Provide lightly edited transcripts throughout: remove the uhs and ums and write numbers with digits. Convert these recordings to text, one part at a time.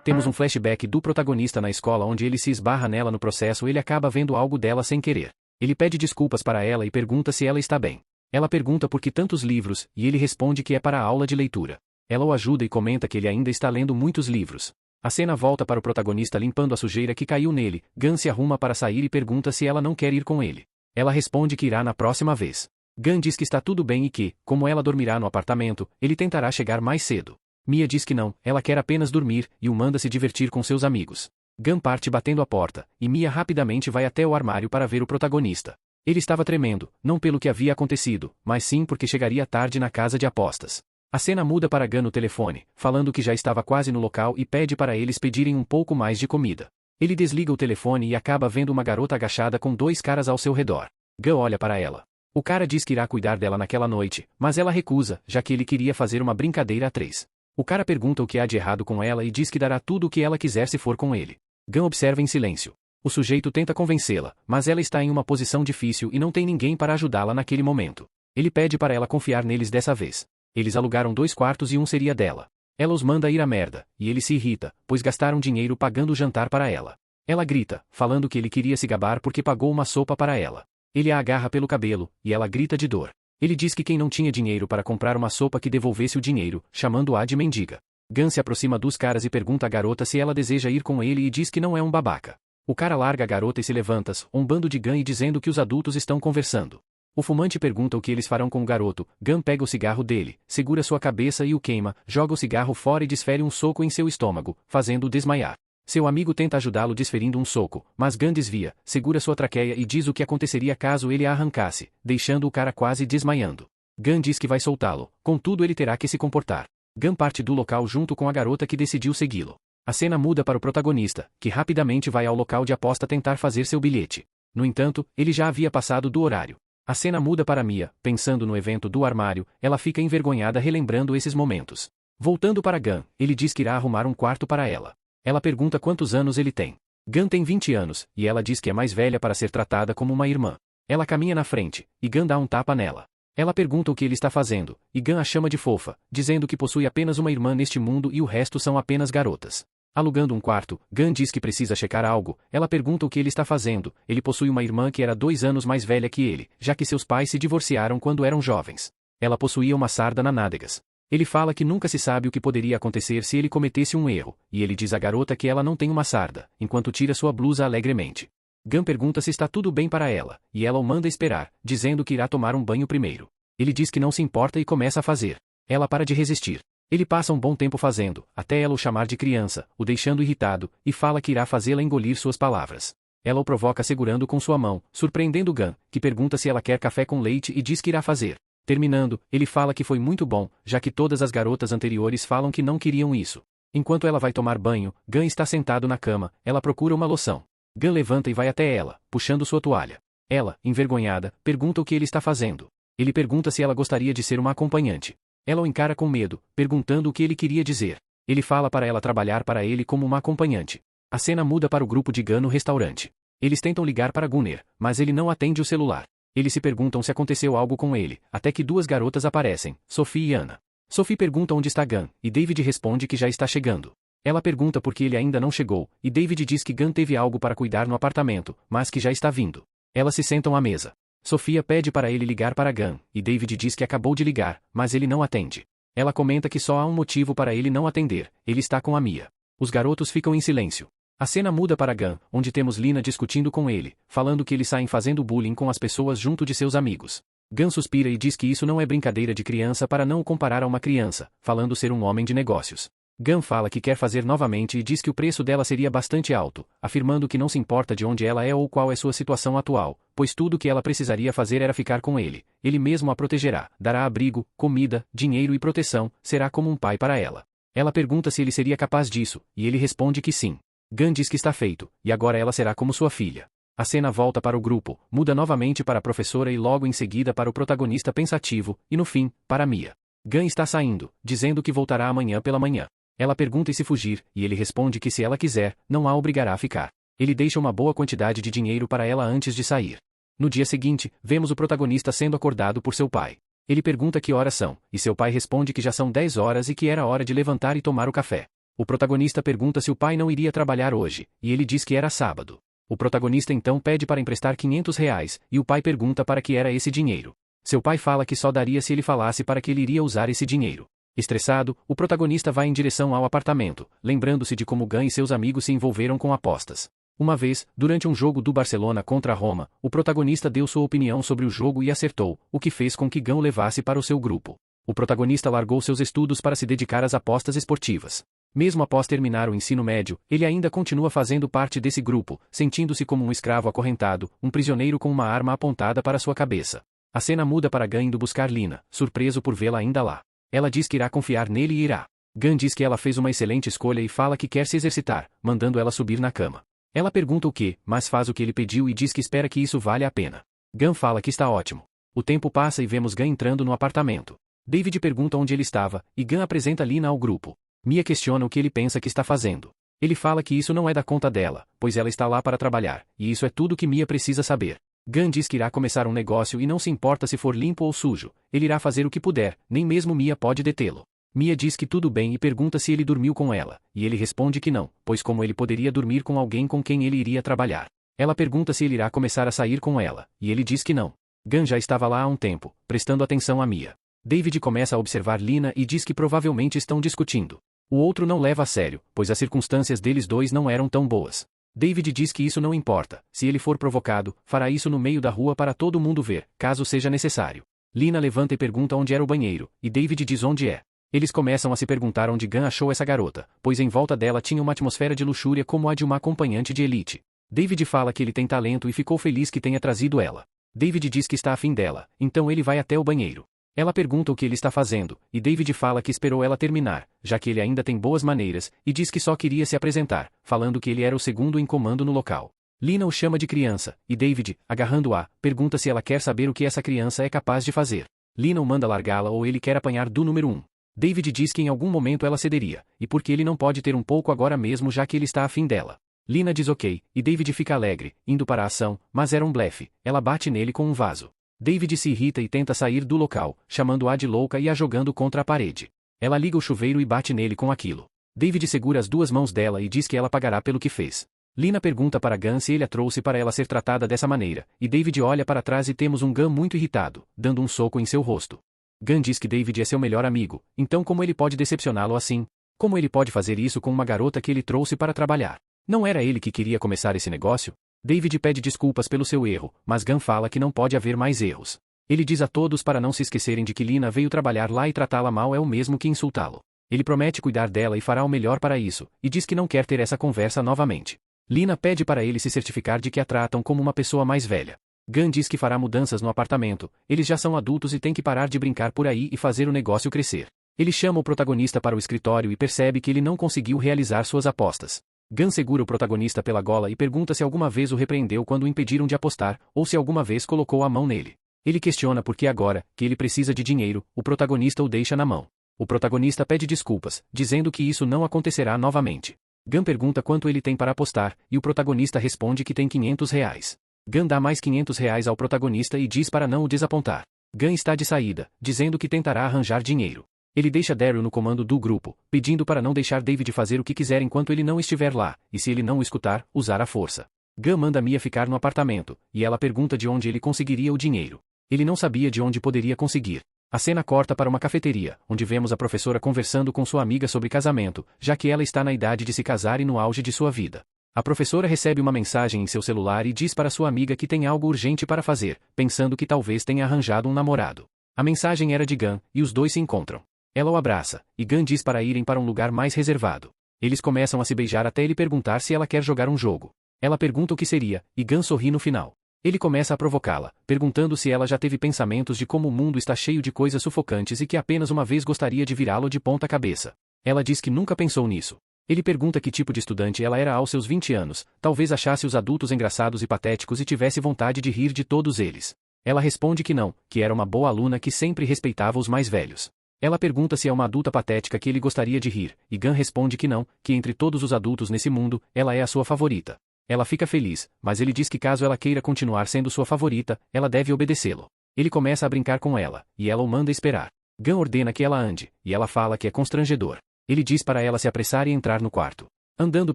Temos um flashback do protagonista na escola onde ele se esbarra nela no processo e ele acaba vendo algo dela sem querer. Ele pede desculpas para ela e pergunta se ela está bem. Ela pergunta por que tantos livros, e ele responde que é para a aula de leitura. Ela o ajuda e comenta que ele ainda está lendo muitos livros. A cena volta para o protagonista limpando a sujeira que caiu nele. Gun se arruma para sair e pergunta se ela não quer ir com ele. Ela responde que irá na próxima vez. Gun diz que está tudo bem e que, como ela dormirá no apartamento, ele tentará chegar mais cedo. Mia diz que não, ela quer apenas dormir, e o manda se divertir com seus amigos. Gun parte batendo a porta, e Mia rapidamente vai até o armário para ver o protagonista. Ele estava tremendo, não pelo que havia acontecido, mas sim porque chegaria tarde na casa de apostas. A cena muda para Gun no telefone, falando que já estava quase no local e pede para eles pedirem um pouco mais de comida. Ele desliga o telefone e acaba vendo uma garota agachada com dois caras ao seu redor. Gun olha para ela. O cara diz que irá cuidar dela naquela noite, mas ela recusa, já que ele queria fazer uma brincadeira a três. O cara pergunta o que há de errado com ela e diz que dará tudo o que ela quiser se for com ele. Gun observa em silêncio. O sujeito tenta convencê-la, mas ela está em uma posição difícil e não tem ninguém para ajudá-la naquele momento. Ele pede para ela confiar neles dessa vez. Eles alugaram 2 quartos e um seria dela. Ela os manda ir à merda, e ele se irrita, pois gastaram dinheiro pagando o jantar para ela. Ela grita, falando que ele queria se gabar porque pagou uma sopa para ela. Ele a agarra pelo cabelo, e ela grita de dor. Ele diz que quem não tinha dinheiro para comprar uma sopa que devolvesse o dinheiro, chamando-a de mendiga. Gun se aproxima dos caras e pergunta à garota se ela deseja ir com ele e diz que não é um babaca. O cara larga a garota e se levanta, zombando de Gun e dizendo que os adultos estão conversando. O fumante pergunta o que eles farão com o garoto. Gun pega o cigarro dele, segura sua cabeça e o queima, joga o cigarro fora e desfere um soco em seu estômago, fazendo-o desmaiar. Seu amigo tenta ajudá-lo desferindo um soco, mas Gun desvia, segura sua traqueia e diz o que aconteceria caso ele a arrancasse, deixando o cara quase desmaiando. Gun diz que vai soltá-lo, contudo ele terá que se comportar. Gun parte do local junto com a garota que decidiu segui-lo. A cena muda para o protagonista, que rapidamente vai ao local de aposta tentar fazer seu bilhete. No entanto, ele já havia passado do horário. A cena muda para Mia, pensando no evento do armário, ela fica envergonhada relembrando esses momentos. Voltando para Gun, ele diz que irá arrumar um quarto para ela. Ela pergunta quantos anos ele tem. Gun tem 20 anos, e ela diz que é mais velha para ser tratada como uma irmã. Ela caminha na frente, e Gun dá um tapa nela. Ela pergunta o que ele está fazendo, e Gun a chama de fofa, dizendo que possui apenas uma irmã neste mundo e o resto são apenas garotas. Alugando um quarto, Gun diz que precisa checar algo, ela pergunta o que ele está fazendo, ele possui uma irmã que era 2 anos mais velha que ele, já que seus pais se divorciaram quando eram jovens. Ela possuía uma sarda na nádegas. Ele fala que nunca se sabe o que poderia acontecer se ele cometesse um erro, e ele diz à garota que ela não tem uma sarda, enquanto tira sua blusa alegremente. Gun pergunta se está tudo bem para ela, e ela o manda esperar, dizendo que irá tomar um banho primeiro. Ele diz que não se importa e começa a fazer. Ela para de resistir. Ele passa um bom tempo fazendo, até ela o chamar de criança, o deixando irritado, e fala que irá fazê-la engolir suas palavras. Ela o provoca segurando com sua mão, surpreendendo Gun, que pergunta se ela quer café com leite e diz que irá fazer. Terminando, ele fala que foi muito bom, já que todas as garotas anteriores falam que não queriam isso. Enquanto ela vai tomar banho, Gun está sentado na cama, ela procura uma loção. Gun levanta e vai até ela, puxando sua toalha. Ela, envergonhada, pergunta o que ele está fazendo. Ele pergunta se ela gostaria de ser uma acompanhante. Ela o encara com medo, perguntando o que ele queria dizer. Ele fala para ela trabalhar para ele como uma acompanhante. A cena muda para o grupo de Gun no restaurante. Eles tentam ligar para Gunnar, mas ele não atende o celular. Eles se perguntam se aconteceu algo com ele, até que 2 garotas aparecem, Sophie e Anna. Sophie pergunta onde está Gun, e David responde que já está chegando. Ela pergunta por que ele ainda não chegou, e David diz que Gun teve algo para cuidar no apartamento, mas que já está vindo. Elas se sentam à mesa. Sofia pede para ele ligar para Gun, e David diz que acabou de ligar, mas ele não atende. Ela comenta que só há um motivo para ele não atender, ele está com a Mia. Os garotos ficam em silêncio. A cena muda para Gun, onde temos Lina discutindo com ele, falando que eles saem fazendo bullying com as pessoas junto de seus amigos. Gun suspira e diz que isso não é brincadeira de criança para não o comparar a uma criança, falando ser um homem de negócios. Gun fala que quer fazer novamente e diz que o preço dela seria bastante alto, afirmando que não se importa de onde ela é ou qual é sua situação atual, pois tudo o que ela precisaria fazer era ficar com ele. Ele mesmo a protegerá, dará abrigo, comida, dinheiro e proteção, será como um pai para ela. Ela pergunta se ele seria capaz disso, e ele responde que sim. Gun diz que está feito, e agora ela será como sua filha. A cena volta para o grupo, muda novamente para a professora e logo em seguida para o protagonista pensativo, e no fim, para Mia. Gun está saindo, dizendo que voltará amanhã pela manhã. Ela pergunta se fugir, e ele responde que se ela quiser, não a obrigará a ficar. Ele deixa uma boa quantidade de dinheiro para ela antes de sair. No dia seguinte, vemos o protagonista sendo acordado por seu pai. Ele pergunta que horas são, e seu pai responde que já são 10 horas e que era hora de levantar e tomar o café. O protagonista pergunta se o pai não iria trabalhar hoje, e ele diz que era sábado. O protagonista então pede para emprestar R$ 500, e o pai pergunta para que era esse dinheiro. Seu pai fala que só daria se ele falasse para que ele iria usar esse dinheiro. Estressado, o protagonista vai em direção ao apartamento, lembrando-se de como Gun e seus amigos se envolveram com apostas. Uma vez, durante um jogo do Barcelona contra a Roma, o protagonista deu sua opinião sobre o jogo e acertou, o que fez com que Gun o levasse para o seu grupo. O protagonista largou seus estudos para se dedicar às apostas esportivas. Mesmo após terminar o ensino médio, ele ainda continua fazendo parte desse grupo, sentindo-se como um escravo acorrentado, um prisioneiro com uma arma apontada para sua cabeça. A cena muda para Gun indo buscar Lina, surpreso por vê-la ainda lá. Ela diz que irá confiar nele e irá. Gun diz que ela fez uma excelente escolha e fala que quer se exercitar, mandando ela subir na cama. Ela pergunta o que, mas faz o que ele pediu e diz que espera que isso valha a pena. Gun fala que está ótimo. O tempo passa e vemos Gun entrando no apartamento. David pergunta onde ele estava, e Gun apresenta Lina ao grupo. Mia questiona o que ele pensa que está fazendo. Ele fala que isso não é da conta dela, pois ela está lá para trabalhar, e isso é tudo que Mia precisa saber. Gun diz que irá começar um negócio e não se importa se for limpo ou sujo, ele irá fazer o que puder, nem mesmo Mia pode detê-lo. Mia diz que tudo bem e pergunta se ele dormiu com ela, e ele responde que não, pois como ele poderia dormir com alguém com quem ele iria trabalhar. Ela pergunta se ele irá começar a sair com ela, e ele diz que não. Gun já estava lá há um tempo, prestando atenção a Mia. David começa a observar Lina e diz que provavelmente estão discutindo. O outro não leva a sério, pois as circunstâncias deles dois não eram tão boas. David diz que isso não importa, se ele for provocado, fará isso no meio da rua para todo mundo ver, caso seja necessário. Lina levanta e pergunta onde era o banheiro, e David diz onde é. Eles começam a se perguntar onde Gun achou essa garota, pois em volta dela tinha uma atmosfera de luxúria como a de uma acompanhante de elite. David fala que ele tem talento e ficou feliz que tenha trazido ela. David diz que está afim dela, então ele vai até o banheiro. Ela pergunta o que ele está fazendo, e David fala que esperou ela terminar, já que ele ainda tem boas maneiras, e diz que só queria se apresentar, falando que ele era o segundo em comando no local. Lina o chama de criança, e David, agarrando-a, pergunta se ela quer saber o que essa criança é capaz de fazer. Lina o manda largá-la ou ele quer apanhar do número 1. David diz que em algum momento ela cederia, e porque ele não pode ter um pouco agora mesmo já que ele está afim dela. Lina diz ok, e David fica alegre, indo para a ação, mas era um blefe, ela bate nele com um vaso. David se irrita e tenta sair do local, chamando-a de louca e a jogando contra a parede. Ela liga o chuveiro e bate nele com aquilo. David segura as duas mãos dela e diz que ela pagará pelo que fez. Lina pergunta para Gun se ele a trouxe para ela ser tratada dessa maneira, e David olha para trás e temos um Gun muito irritado, dando um soco em seu rosto. Gun diz que David é seu melhor amigo, então como ele pode decepcioná-lo assim? Como ele pode fazer isso com uma garota que ele trouxe para trabalhar? Não era ele que queria começar esse negócio? David pede desculpas pelo seu erro, mas Gun fala que não pode haver mais erros. Ele diz a todos para não se esquecerem de que Lina veio trabalhar lá e tratá-la mal é o mesmo que insultá-lo. Ele promete cuidar dela e fará o melhor para isso, e diz que não quer ter essa conversa novamente. Lina pede para ele se certificar de que a tratam como uma pessoa mais velha. Gun diz que fará mudanças no apartamento, eles já são adultos e têm que parar de brincar por aí e fazer o negócio crescer. Ele chama o protagonista para o escritório e percebe que ele não conseguiu realizar suas apostas. Gun segura o protagonista pela gola e pergunta se alguma vez o repreendeu quando o impediram de apostar, ou se alguma vez colocou a mão nele. Ele questiona por que agora, que ele precisa de dinheiro, o protagonista o deixa na mão. O protagonista pede desculpas, dizendo que isso não acontecerá novamente. Gun pergunta quanto ele tem para apostar, e o protagonista responde que tem R$ 500. Gun dá mais R$ 500 ao protagonista e diz para não o desapontar. Gun está de saída, dizendo que tentará arranjar dinheiro. Ele deixa Daryl no comando do grupo, pedindo para não deixar David fazer o que quiser enquanto ele não estiver lá, e se ele não o escutar, usar a força. Gun manda Mia ficar no apartamento, e ela pergunta de onde ele conseguiria o dinheiro. Ele não sabia de onde poderia conseguir. A cena corta para uma cafeteria, onde vemos a professora conversando com sua amiga sobre casamento, já que ela está na idade de se casar e no auge de sua vida. A professora recebe uma mensagem em seu celular e diz para sua amiga que tem algo urgente para fazer, pensando que talvez tenha arranjado um namorado. A mensagem era de Gun, e os dois se encontram. Ela o abraça, e Gun diz para irem para um lugar mais reservado. Eles começam a se beijar até ele perguntar se ela quer jogar um jogo. Ela pergunta o que seria, e Gun sorri no final. Ele começa a provocá-la, perguntando se ela já teve pensamentos de como o mundo está cheio de coisas sufocantes e que apenas uma vez gostaria de virá-lo de ponta cabeça. Ela diz que nunca pensou nisso. Ele pergunta que tipo de estudante ela era aos seus 20 anos, talvez achasse os adultos engraçados e patéticos e tivesse vontade de rir de todos eles. Ela responde que não, que era uma boa aluna que sempre respeitava os mais velhos. Ela pergunta se é uma adulta patética que ele gostaria de rir, e Gun responde que não, que entre todos os adultos nesse mundo, ela é a sua favorita. Ela fica feliz, mas ele diz que caso ela queira continuar sendo sua favorita, ela deve obedecê-lo. Ele começa a brincar com ela, e ela o manda esperar. Gun ordena que ela ande, e ela fala que é constrangedor. Ele diz para ela se apressar e entrar no quarto. Andando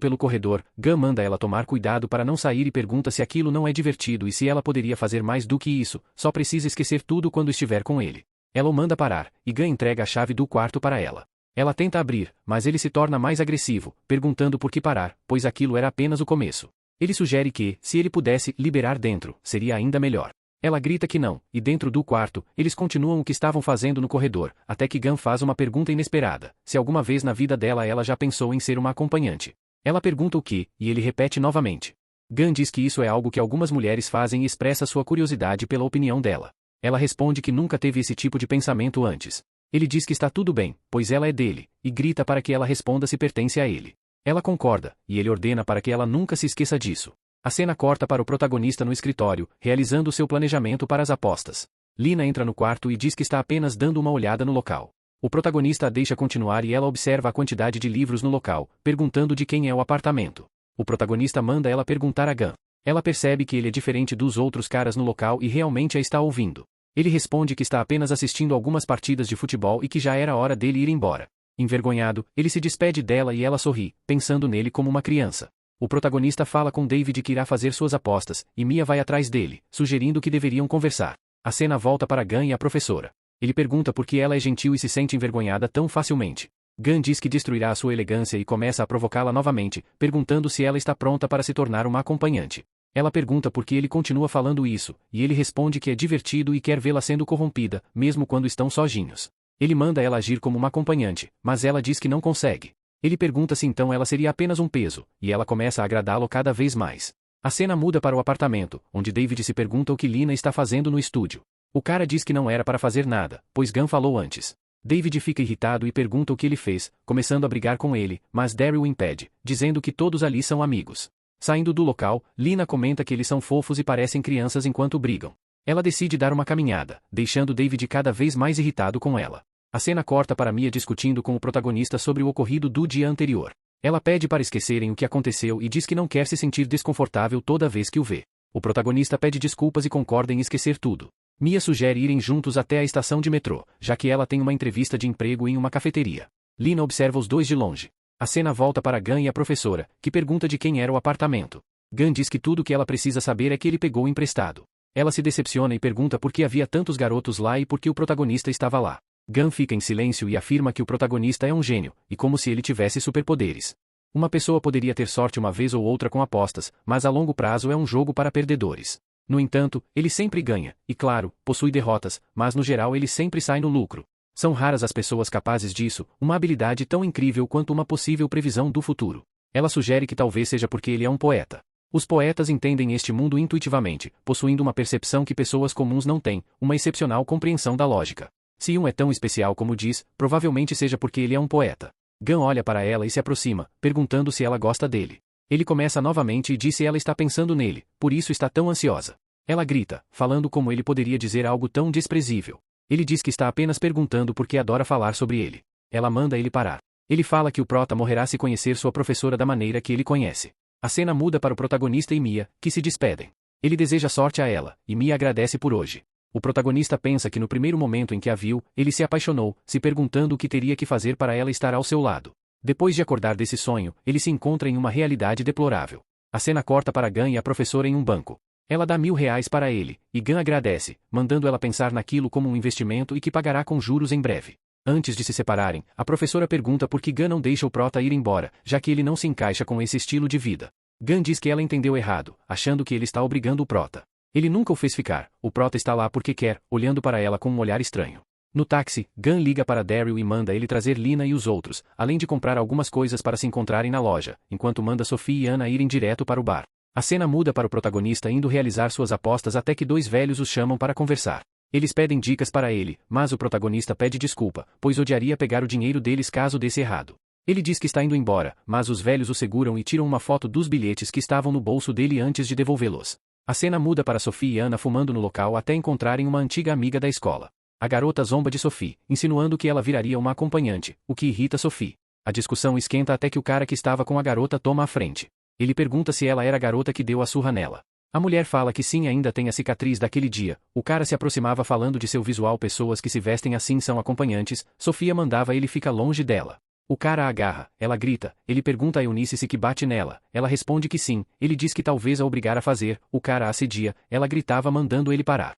pelo corredor, Gunn manda ela tomar cuidado para não sair e pergunta se aquilo não é divertido e se ela poderia fazer mais do que isso, só precisa esquecer tudo quando estiver com ele. Ela o manda parar, e Gunn entrega a chave do quarto para ela. Ela tenta abrir, mas ele se torna mais agressivo, perguntando por que parar, pois aquilo era apenas o começo. Ele sugere que, se ele pudesse liberar dentro, seria ainda melhor. Ela grita que não, e dentro do quarto, eles continuam o que estavam fazendo no corredor, até que Gunn faz uma pergunta inesperada, se alguma vez na vida dela ela já pensou em ser uma acompanhante. Ela pergunta o que, e ele repete novamente. Gunn diz que isso é algo que algumas mulheres fazem e expressa sua curiosidade pela opinião dela. Ela responde que nunca teve esse tipo de pensamento antes. Ele diz que está tudo bem, pois ela é dele, e grita para que ela responda se pertence a ele. Ela concorda, e ele ordena para que ela nunca se esqueça disso. A cena corta para o protagonista no escritório, realizando seu planejamento para as apostas. Lina entra no quarto e diz que está apenas dando uma olhada no local. O protagonista a deixa continuar e ela observa a quantidade de livros no local, perguntando de quem é o apartamento. O protagonista manda ela perguntar a Gunn. Ela percebe que ele é diferente dos outros caras no local e realmente a está ouvindo. Ele responde que está apenas assistindo algumas partidas de futebol e que já era hora dele ir embora. Envergonhado, ele se despede dela e ela sorri, pensando nele como uma criança. O protagonista fala com David que irá fazer suas apostas, e Mia vai atrás dele, sugerindo que deveriam conversar. A cena volta para Gunn e a professora. Ele pergunta por que ela é gentil e se sente envergonhada tão facilmente. Gunn diz que destruirá a sua elegância e começa a provocá-la novamente, perguntando se ela está pronta para se tornar uma acompanhante. Ela pergunta por que ele continua falando isso, e ele responde que é divertido e quer vê-la sendo corrompida, mesmo quando estão sozinhos. Ele manda ela agir como uma acompanhante, mas ela diz que não consegue. Ele pergunta se então ela seria apenas um peso, e ela começa a agradá-lo cada vez mais. A cena muda para o apartamento, onde David se pergunta o que Lina está fazendo no estúdio. O cara diz que não era para fazer nada, pois Gunn falou antes. David fica irritado e pergunta o que ele fez, começando a brigar com ele, mas Daryl o impede, dizendo que todos ali são amigos. Saindo do local, Lina comenta que eles são fofos e parecem crianças enquanto brigam. Ela decide dar uma caminhada, deixando David cada vez mais irritado com ela. A cena corta para Mia discutindo com o protagonista sobre o ocorrido do dia anterior. Ela pede para esquecerem o que aconteceu e diz que não quer se sentir desconfortável toda vez que o vê. O protagonista pede desculpas e concorda em esquecer tudo. Mia sugere irem juntos até a estação de metrô, já que ela tem uma entrevista de emprego em uma cafeteria. Lina observa os dois de longe. A cena volta para Gunn e a professora, que pergunta de quem era o apartamento. Gunn diz que tudo o que ela precisa saber é que ele pegou emprestado. Ela se decepciona e pergunta por que havia tantos garotos lá e por que o protagonista estava lá. Gunn fica em silêncio e afirma que o protagonista é um gênio, e como se ele tivesse superpoderes. Uma pessoa poderia ter sorte uma vez ou outra com apostas, mas a longo prazo é um jogo para perdedores. No entanto, ele sempre ganha, e claro, possui derrotas, mas no geral ele sempre sai no lucro. São raras as pessoas capazes disso, uma habilidade tão incrível quanto uma possível previsão do futuro. Ela sugere que talvez seja porque ele é um poeta. Os poetas entendem este mundo intuitivamente, possuindo uma percepção que pessoas comuns não têm, uma excepcional compreensão da lógica. Se um é tão especial como diz, provavelmente seja porque ele é um poeta. Gunn olha para ela e se aproxima, perguntando se ela gosta dele. Ele começa novamente e diz se ela está pensando nele, por isso está tão ansiosa. Ela grita, falando como ele poderia dizer algo tão desprezível. Ele diz que está apenas perguntando porque adora falar sobre ele. Ela manda ele parar. Ele fala que o prota morrerá se conhecer sua professora da maneira que ele conhece. A cena muda para o protagonista e Mia, que se despedem. Ele deseja sorte a ela, e Mia agradece por hoje. O protagonista pensa que no primeiro momento em que a viu, ele se apaixonou, se perguntando o que teria que fazer para ela estar ao seu lado. Depois de acordar desse sonho, ele se encontra em uma realidade deplorável. A cena corta para Gunn e a professora em um banco. Ela dá R$1.000 para ele, e Gunn agradece, mandando ela pensar naquilo como um investimento e que pagará com juros em breve. Antes de se separarem, a professora pergunta por que Gunn não deixa o prota ir embora, já que ele não se encaixa com esse estilo de vida. Gunn diz que ela entendeu errado, achando que ele está obrigando o prota. Ele nunca o fez ficar, o prota está lá porque quer, olhando para ela com um olhar estranho. No táxi, Gunn liga para Daryl e manda ele trazer Lina e os outros, além de comprar algumas coisas para se encontrarem na loja, enquanto manda Sophie e Anna irem direto para o bar. A cena muda para o protagonista indo realizar suas apostas até que dois velhos os chamam para conversar. Eles pedem dicas para ele, mas o protagonista pede desculpa, pois odiaria pegar o dinheiro deles caso desse errado. Ele diz que está indo embora, mas os velhos o seguram e tiram uma foto dos bilhetes que estavam no bolso dele antes de devolvê-los. A cena muda para Sophie e Anna fumando no local até encontrarem uma antiga amiga da escola. A garota zomba de Sophie, insinuando que ela viraria uma acompanhante, o que irrita Sophie. A discussão esquenta até que o cara que estava com a garota toma a frente. Ele pergunta se ela era a garota que deu a surra nela. A mulher fala que sim, ainda tem a cicatriz daquele dia. O cara se aproximava falando de seu visual. Pessoas que se vestem assim são acompanhantes. Sofia mandava ele ficar longe dela. O cara a agarra, ela grita, ele pergunta a Eunice se que bate nela, ela responde que sim, ele diz que talvez a obrigar a fazer, o cara a assedia, ela gritava mandando ele parar.